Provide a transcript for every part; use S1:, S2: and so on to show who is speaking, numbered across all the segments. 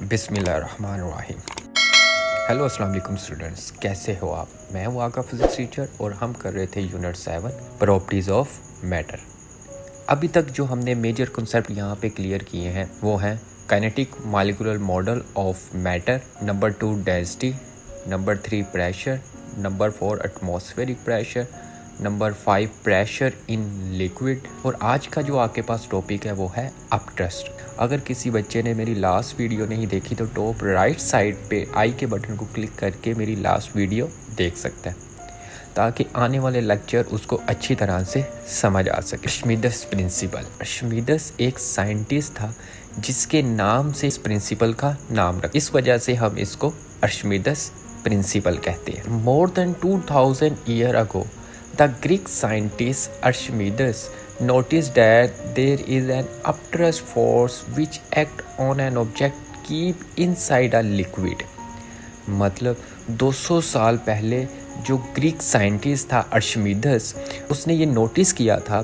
S1: बिस्मिल्लाहिर्रहमानिर्रहीम। हेलो अस्सलाम वालेकुम स्टूडेंट्स, कैसे हो आप? मैं हूँ आका फिज़िक्स टीचर और हम कर रहे थे यूनिट 7 प्रॉपर्टीज़ ऑफ मैटर। अभी तक जो हमने मेजर कॉन्सेप्ट यहाँ पे क्लियर किए हैं वो हैं kinetic molecular model of matter, number 2 density, number 3 pressure, number 4 atmospheric pressure, number 5 pressure in liquid. और आज का जो आपके पास टॉपिक है वो है अपथ्रस्ट। अगर किसी बच्चे ने मेरी लास्ट वीडियो नहीं देखी तो टॉप राइट साइड पे आई के बटन को क्लिक करके मेरी लास्ट वीडियो देख सकता है, ताकि आने वाले लेक्चर उसको अच्छी तरह से समझ आ सके। अर्शिमिदस प्रिंसिपल। अर्शिमिदस एक साइंटिस्ट था जिसके नाम से इस प्रिंसिपल का नाम रखा, इस वजह से हम इसको अर्शिमिदस प्रिंसिपल कहते हैं। More than 2000 year ago the Greek scientist Archimedes noticed that there is an upthrust force which act on an object keep inside a liquid। मतलब 200 साल पहले जो ग्रीक साइंटिस्ट था अर्शिमिदस, उसने ये नोटिस किया था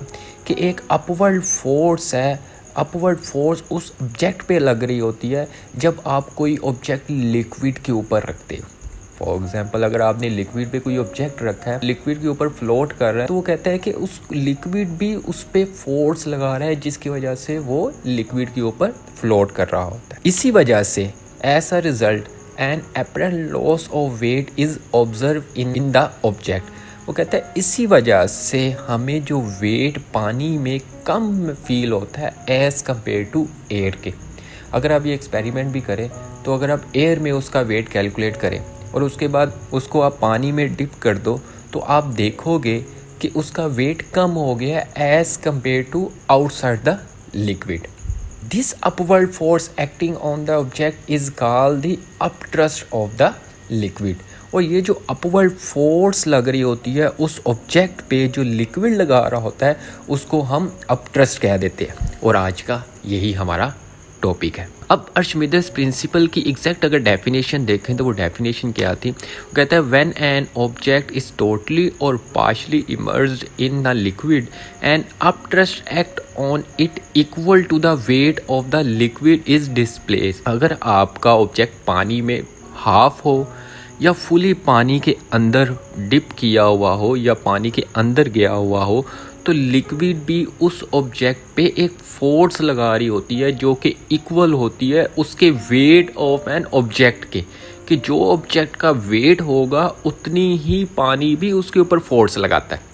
S1: कि एक अपवर्ड फोर्स है। अपवर्ड फोर्स उस ऑब्जेक्ट पे लग रही होती है जब आप कोई ऑब्जेक्ट लिक्विड के ऊपर रखते हो। फॉर एग्जाम्पल, अगर आपने लिक्विड पे कोई ऑब्जेक्ट रखा है, लिक्विड के ऊपर फ्लोट कर रहा है, तो वो कहता है कि उस लिक्विड भी उस पे फोर्स लगा रहा है जिसकी वजह से वो लिक्विड के ऊपर फ्लोट कर रहा होता है। इसी वजह से as a result an apparent loss of weight is observe in the object. वो कहता है इसी वजह से हमें जो वेट पानी में कम फील होता है एज कम्पेयर टू एयर के। अगर आप ये एक्सपेरिमेंट भी करें तो अगर आप एयर में उसका वेट कैलकुलेट करें और उसके बाद उसको आप पानी में डिप कर दो तो आप देखोगे कि उसका वेट कम हो गया as compare to outside the liquid. This upward force acting on the object is called the upthrust of the liquid. और ये जो अपवर्ड फोर्स लग रही होती है उस ऑब्जेक्ट पे जो लिक्विड लगा रहा होता है उसको हम अपथ्रस्ट कह देते हैं। और आज का यही हमारा टॉपिक है। अब अर्शिमिदस प्रिंसिपल की एग्जैक्ट अगर डेफिनेशन देखें तो वो डेफिनेशन क्या थी? वो कहता है when an object is totally और partially emerged in the liquid and upthrust act on it equal to the weight of the liquid is displaced. अगर आपका ऑब्जेक्ट पानी में हाफ हो या फुली पानी के अंदर डिप किया हुआ हो या पानी के अंदर गया हुआ हो, तो लिक्विड भी उस ऑब्जेक्ट पे एक फोर्स लगा रही होती है जो कि इक्वल होती है उसके वेट ऑफ एन ऑब्जेक्ट के, कि जो ऑब्जेक्ट का वेट होगा उतनी ही पानी भी उसके ऊपर फोर्स लगाता है।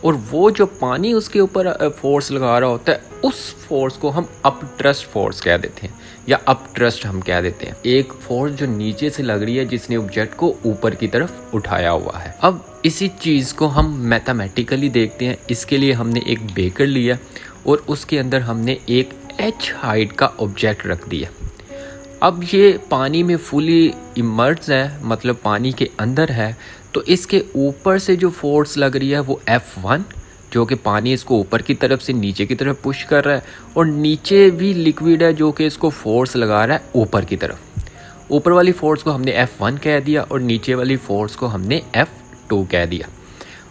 S1: और वो जो पानी उसके ऊपर फोर्स लगा रहा होता है उस फोर्स को हम अपथ्रस्ट फोर्स कह देते हैं या अपथ्रस्ट हम कह देते हैं। एक फोर्स जो नीचे से लग रही है जिसने ऑब्जेक्ट को ऊपर की तरफ उठाया हुआ है। अब इसी चीज़ को हम मैथमेटिकली देखते हैं। इसके लिए हमने एक बेकर लिया और उसके अंदर हमने एक h हाइट का ऑब्जेक्ट रख दिया। अब ये पानी में फुली इमर्ज है, मतलब पानी के अंदर है, तो इसके ऊपर से जो फोर्स लग रही है वो F1 जो कि पानी इसको ऊपर की तरफ से नीचे की तरफ पुश कर रहा है, और नीचे भी लिक्विड है जो कि इसको फोर्स लगा रहा है ऊपर की तरफ। ऊपर वाली फोर्स को हमने F1 कह दिया और नीचे वाली फोर्स को हमने F2 कह दिया।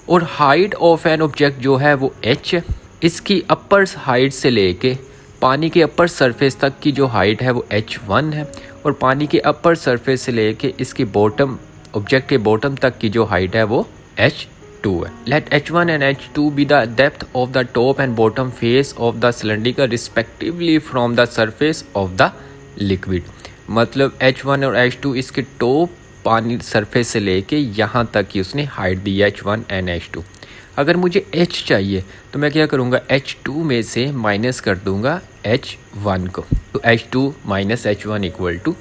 S1: और हाइट ऑफ एन ऑब्जेक्ट जो है वो h है। इसकी अपर हाइट से लेके पानी के अपर सरफेस तक की जो हाइट है वो h1 है, और पानी के अपर सरफेस से लेके इसकी बॉटम ऑब्जेक्ट के बॉटम तक की जो हाइट है वो h2 है। Let h1 and h2 be the depth of the top and bottom face of the cylinder respectively from the surface of the liquid. मतलब h1 और h2 इसके टॉप पानी सरफेस से लेके यहाँ तक की उसने हाइट दी है h1 एंड h2। अगर मुझे h चाहिए तो मैं क्या करूँगा, h2 में से माइनस कर दूँगा h1 को, तो h2 minus h1 equal to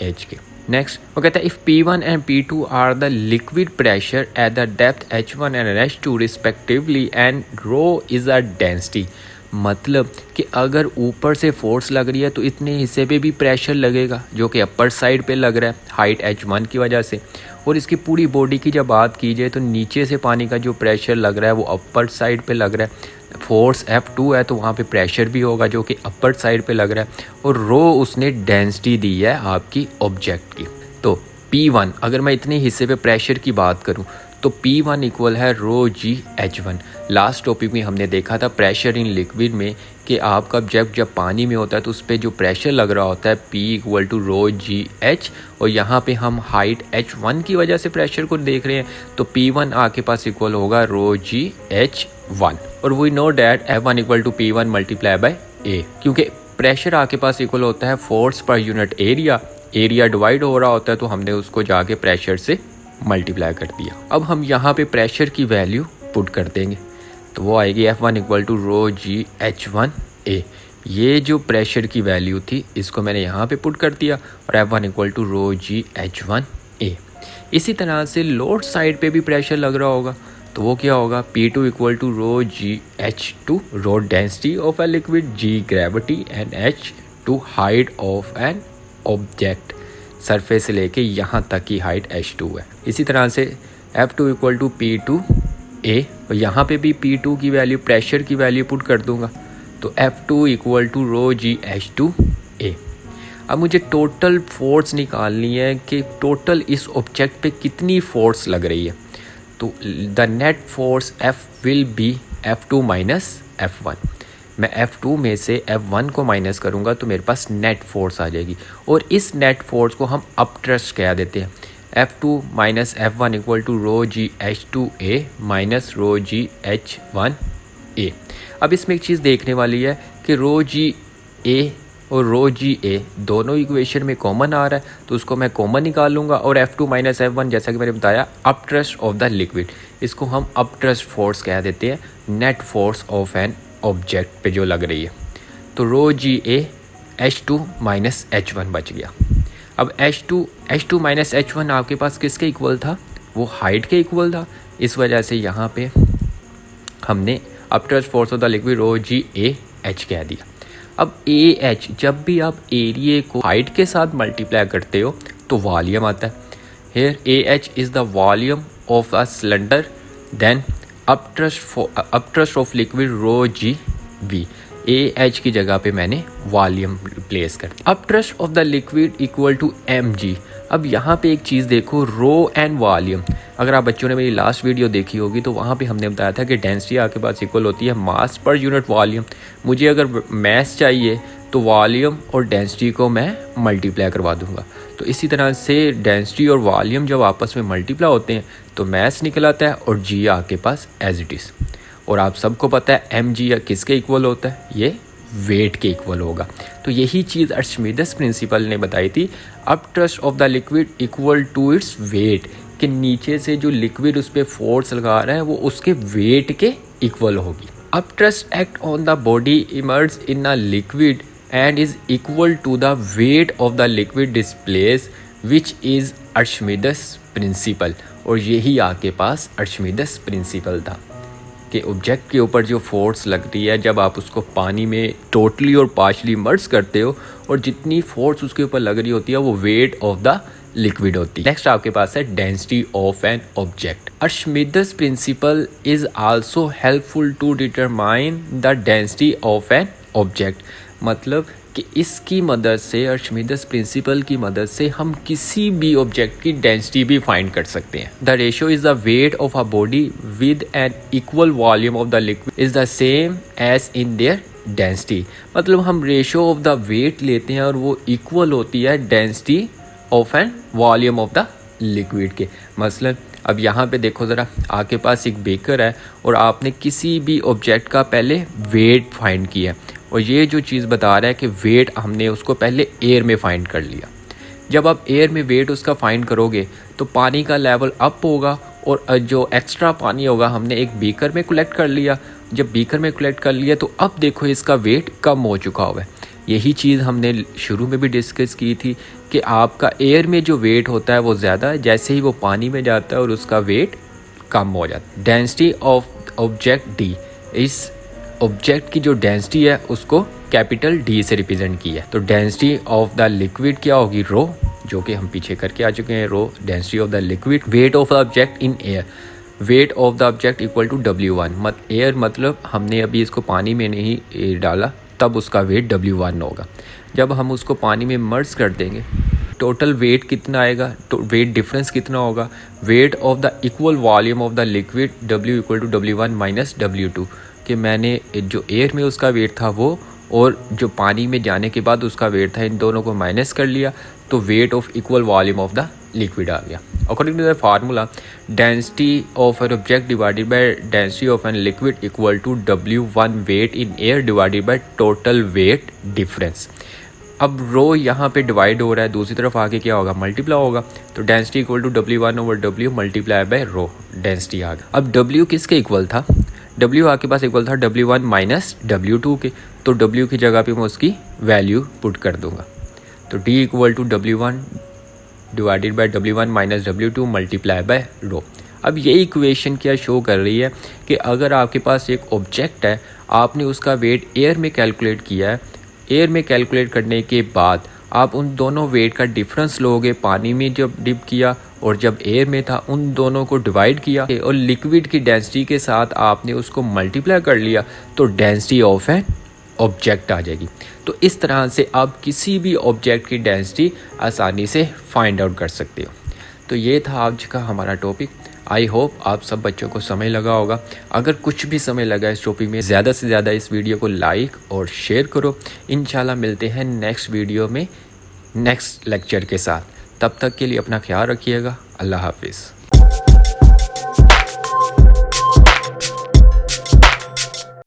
S1: h के। नेक्स्ट वो कहता है if P1 and P2 are the liquid pressure at the depth h1 and h2 respectively and rho is a density. मतलब कि अगर ऊपर से फोर्स लग रही है तो इतने हिस्से पे भी प्रेशर लगेगा जो कि अपर साइड पे लग रहा है हाइट h1 की वजह से। और इसकी पूरी बॉडी की जब बात की जाए तो नीचे से पानी का जो प्रेशर लग रहा है वो अपर साइड पे लग रहा है। फोर्स F2 है तो वहाँ पे प्रेशर भी होगा जो कि अपर साइड पे लग रहा है। और रो उसने डेंसिटी दी है आपकी ऑब्जेक्ट की। तो P1 अगर मैं इतने हिस्से पे प्रेशर की बात करूँ तो P1 इक्वल है रो जी H1। लास्ट टॉपिक में हमने देखा था प्रेशर इन लिक्विड में कि आपका जब पानी में होता है तो उस पर जो प्रेशर लग रहा होता है P equal to rho g H, और यहाँ पे हम हाइट H1 की वजह से प्रेशर को देख रहे हैं, तो P1 आपके पास इक्वल होगा रो जी H1। और we know that F1 equal to P1 multiply by A, क्योंकि प्रेशर आपके पास इक्वल होता है force per unit area divide हो रहा होता है, तो हमने उसको जाके प्रेशर से मल्टीप्लाई कर दिया। अब हम यहाँ पे प्रेशर की वैल्यू पुट कर देंगे, तो वो आएगी F1 equal to rho g H1A। ये जो प्रेशर की वैल्यू थी इसको मैंने यहाँ पे पुट कर दिया, और F1 equal to rho g H1A। इसी तरह से लोड साइड पे भी प्रेशर लग रहा होगा, तो वो क्या होगा, P2 equal to rho g H2, rho density of a liquid, G gravity and H2 height of an object. Surface से लेके यहाँ तक की हाइट H2 है। इसी तरह से F2 इक्वल टू P2A, और यहाँ पे भी P2 की वैल्यू प्रेशर की वैल्यू पुट कर दूंगा, तो F2 equal to rho g H2A। अब मुझे टोटल फोर्स निकालनी है कि टोटल इस ऑब्जेक्ट पे कितनी फोर्स लग रही है। तो the net force F will be F2 minus F1। मैं F2 में से F1 को माइनस करूँगा तो मेरे पास नेट फोर्स आ जाएगी, और इस नेट फोर्स को हम अपथ्रस्ट कह देते हैं। F2 minus F1 equal to rho g H2A minus rho g H1A। अब इसमें एक चीज़ देखने वाली है कि रो जी A और रो जी A दोनों इक्वेशन में कॉमन आ रहा है, तो उसको मैं कॉमन निकाल लूँगा। और F2 माइनस F1 जैसा कि मैंने बताया अपथ्रस्ट ऑफ द लिक्विड, इसको हम अपथ्रस्ट फोर्स कह देते हैं, net force of an object पे जो लग रही है। तो रो g A H2 minus H1 बच गया। अब H2 माइनस H1 आपके पास किसके इक्वल था, वो हाइट के इक्वल था, इस वजह से यहाँ पे हमने upthrust force of the liquid rho g A H कह दिया। अब AH, जब भी आप एरिया को हाइट के साथ मल्टीप्लाई करते हो तो वॉल्यूम आता है। Here AH is the volume of a cylinder, then upthrust of liquid rho g V। AH की जगह पे मैंने वॉल्यूम प्लेस कर दिया। Upthrust of the liquid equal to mg। अब यहाँ पे एक चीज़ देखो, रो एंड वॉल्यूम। अगर आप बच्चों ने मेरी लास्ट वीडियो देखी होगी तो वहाँ पे हमने बताया था कि डेंसिटी आपके पास इक्वल होती है मास पर यूनिट वॉल्यूम। मुझे अगर मास चाहिए तो वॉल्यूम और डेंसिटी को मैं मल्टीप्लाई करवा दूंगा। तो इसी तरह से डेंसिटी और वॉल्यूम जब आपस में मल्टीप्लाई होते हैं तो मास निकल आता है, और जी आपके पास एज इट इज़। और आप सबको पता है mg किसके इक्वल होता है, ये वेट के इक्वल होगा। तो यही चीज़ अर्शमीदस प्रिंसिपल ने बताई थी, upthrust of the liquid equal to its weight, कि नीचे से जो लिक्विड उस पर फोर्स लगा रहा है वो उसके वेट के इक्वल होगी। Upthrust act on the body emerge in a liquid and is equal to the weight of the liquid displace, which is Archimedes principle. और यही आपके पास अर्शमीदस प्रिंसिपल था कि ऑब्जेक्ट के ऊपर जो फोर्स लगती है जब आप उसको पानी में टोटली और पार्शली इमर्ज करते हो, और जितनी फोर्स उसके ऊपर लग रही होती है वो वेट ऑफ द लिक्विड होती है। नेक्स्ट आपके पास है density of an object. Archimedes principle is also helpful to determine the density of an object. मतलब कि इसकी मदद से, अर्शमीदस प्रिंसिपल की मदद से हम किसी भी ऑब्जेक्ट की डेंसिटी भी फाइंड कर सकते हैं। The ratio is the weight of a body with an equal volume of the liquid is the same as in their density. मतलब हम रेशियो ऑफ द वेट लेते हैं और वो इक्वल होती है density of an volume of the liquid के। मसलन अब यहाँ पे देखो ज़रा, आपके पास एक बेकर है और आपने किसी भी ऑब्जेक्ट का पहले वेट फाइंड किया, और ये जो चीज़ बता रहा है कि वेट हमने उसको पहले एयर में फाइंड कर लिया। जब आप एयर में वेट उसका फाइंड करोगे तो पानी का लेवल अप होगा, और जो एक्स्ट्रा पानी होगा हमने एक बीकर में कलेक्ट कर लिया। जब बीकर में कलेक्ट कर लिया तो अब देखो इसका वेट कम हो चुका हुआ है। यही चीज़ हमने शुरू में भी डिस्कस की थी कि आपका एयर में जो वेट होता है वो ज़्यादा है, जैसे ही वो पानी में जाता है और उसका वेट कम हो जाता है। डेंसिटी ऑफ ऑब्जेक्ट डी, इस ऑब्जेक्ट की जो डेंसिटी है उसको कैपिटल डी से रिप्रेजेंट की है। तो डेंसिटी ऑफ द लिक्विड क्या होगी, रो, जो कि हम पीछे करके आ चुके हैं, rho density of the liquid. Weight of the object in air, weight of the object equal to W1। Air मतलब हमने अभी इसको पानी में नहीं डाला, तब उसका वेट W1 होगा। जब हम उसको पानी में मर्ज कर देंगे टोटल वेट कितना आएगा, तो वेट डिफरेंस कितना होगा, weight of the equal volume of the liquid W equal to W1 minus W2, कि मैंने जो एयर में उसका वेट था वो और जो पानी में जाने के बाद उसका वेट था, इन दोनों को माइनस कर लिया तो weight of equal volume of the liquid आ गया। According to the formula density of an object divided by density of an liquid equal to W1 weight in air divided by total weight difference. अब rho यहाँ पे divide हो रहा है, दूसरी तरफ आके क्या होगा, मल्टीप्लाई होगा, तो density equal to W1 over W multiply by rho, density आ गया। अब W किसके इक्वल था, W आपके पास इक्वल था W1 माइनस W2 के, तो W की जगह पे मैं उसकी वैल्यू पुट कर दूंगा, तो D equal to W1 divided by W1 minus W2 multiply by rho. अब ये इक्वेशन क्या शो कर रही है कि अगर आपके पास एक ऑब्जेक्ट है, आपने उसका वेट एयर में कैलकुलेट किया है, एयर में कैलकुलेट करने के बाद आप उन दोनों वेट का डिफरेंस लोगे, पानी में जब डिप किया और जब एयर में था, उन दोनों को डिवाइड किया और लिक्विड की डेंसिटी के साथ आपने उसको मल्टीप्लाई कर लिया, तो डेंसिटी ऑफ एन ऑब्जेक्ट आ जाएगी। तो इस तरह से आप किसी भी ऑब्जेक्ट की डेंसिटी आसानी से फाइंड आउट कर सकते हो। तो ये था आज का हमारा टॉपिक। आई होप आप सब बच्चों को समय लगा होगा। अगर कुछ भी समय लगा इस टॉपिक में, ज़्यादा से ज़्यादा इस वीडियो को लाइक और शेयर करो। इंशाल्लाह मिलते हैं नेक्स्ट वीडियो में नेक्स्ट लेक्चर के साथ। तब तक के लिए अपना ख्याल रखिएगा। अल्लाह हाफिज़।